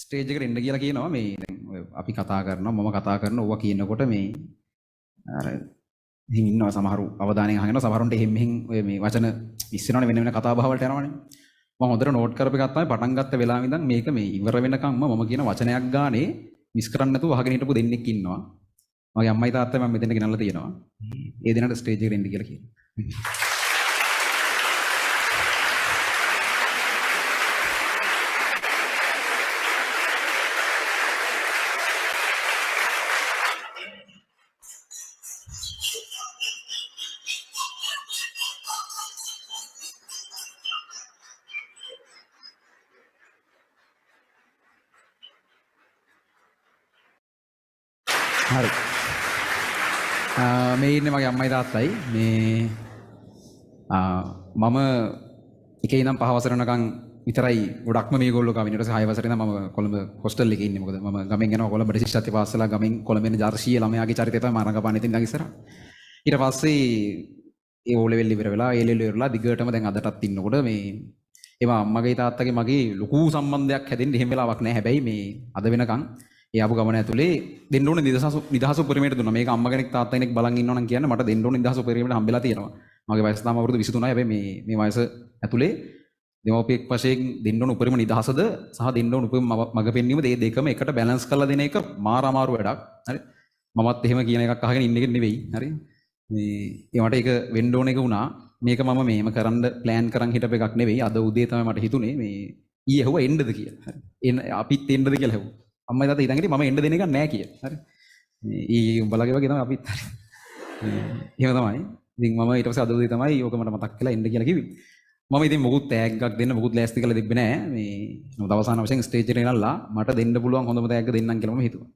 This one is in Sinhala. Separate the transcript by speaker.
Speaker 1: ස්ටේජ් එකට එන්න කියලා කියනවා මේ දැන් ඔය අපි කතා කරනවා මම කතා කරනවා ඕවා කියනකොට මේ අර ඉතින් ඉන්නවා සමහරු අවධානයෙන් අහගෙන සමහරුන්ට එහෙම මෙහෙන් ඔය මේ වචන ඉස්සරහට වෙන වෙන කතා බහ වලට යනවනේ මම හොඳට නෝට් කරපු එකක් තමයි පටන් ගත්ත වෙලාවෙ ඉඳන් මේක මේ ඉවර වෙනකම්ම මම කියන වචනයක් ගානේ මිස් කරන්න නැතුව අහගෙන හිටපු දෙන්නෙක් ඉන්නවා මගේ අම්මයි තාත්තයි මම මෙතන ගෙනල්ලා තියෙනවා ඒ දෙනාට ස්ටේජ් එකට එන්න කියලා කියනවා හරි මේ ඉන්නේ මගේ අම්මයි තාත්තයි මේ මම එකේ ඉඳන් පහ වසර වෙනකන් විතරයි ගොඩක්ම මේගොල්ලෝ ගාව ඊට පස්සේ 6 වසරේ ඉඳන් මම කොළඹ හොස්ටල් එකේ ඉන්නේ මොකද මම ගමෙන් යනවා කොළඹ ශිෂ්‍යත්ව පාසල ගමෙන් කොළඹ ඉන්න ජර්ෂී ළමයාගේ චරිතය තමයි මම රඟපාන්නේ ඉතින් ඉස්සරහ ඊට පස්සේ ඒ ඕ ලෙවල් ඉවර වෙලා ඒ ලෙවල් ඉවරලා දිගටම දැන් අදටත් ඉන්නකොට මේ ඒවා අම්මගේ තාත්තගේ මගේ ලොකු සම්බන්ධයක් හැදෙන්න එහෙම වෙලාවක් නැහැ හැබැයි මේ අද වෙනකන් ඒ ආපු ගමන ඇතුලේ දෙන්න ඕනේ නිදහස උපරිමයට දුන්නා. මේක අම්මා කෙනෙක් තාත්තා කෙනෙක් බලන් ඉන්නවා නම් කියන්නේ මට දෙන්න ඕනේ නිදහස උපරිමයට හම්බෙලා තියෙනවා. මගේ වයස තාම අවුරුදු 23යි. හැබැයි මේ වයස ඇතුලේ දෙමව්පියෙක් වශයෙන් දෙන්න ඕන උපරිම නිදහසද සහ දෙන්න ඕන උපරිම මඟ පෙන්වීම මේ දෙකම එකට බැලන්ස් කරලා දෙන එක මාර අමාරු වැඩක්. හරි. මමත් එහෙම කියන එකක් අහගෙන ඉන්න එක නෙවෙයි. හරි. මේ ඒවට ඒක වෙන්න ඕන එක වුණා. මේක මම මේම කරන්න ප්ලෑන් කරන් හිටපු එකක් නෙවෙයි. අද උදේ තමයි මට හිතුනේ මේ ඊයේ හුව එන්නද කියලා. හරි. අපිත් එන්නද කියලා හෙව්වා. අම්මයි තාත්තා ඉතින් හිටියේ මම එන්න දෙන එක නෑ කියලා. හරි. මේ උඹලගේ වගේ තමයි අපිත් හරි. එහෙම තමයි. ඉතින් මම ඊට පස්සේ අද උදේ තමයි ඕක මට මතක් කළා එන්න කියලා කිව්වේ. මම ඉතින් මොකුත් තෑග්ගක් දෙන්න මොකුත් ලෑස්ති කරලා තිබ්බේ නෑ. මේ අවසාන වශයෙන් ස්ටේජ් එකට එනල්ලා මට දෙන්න පුළුවන් හොඳම තෑග්ග දෙන්නම් කියලා මම හිතුවා.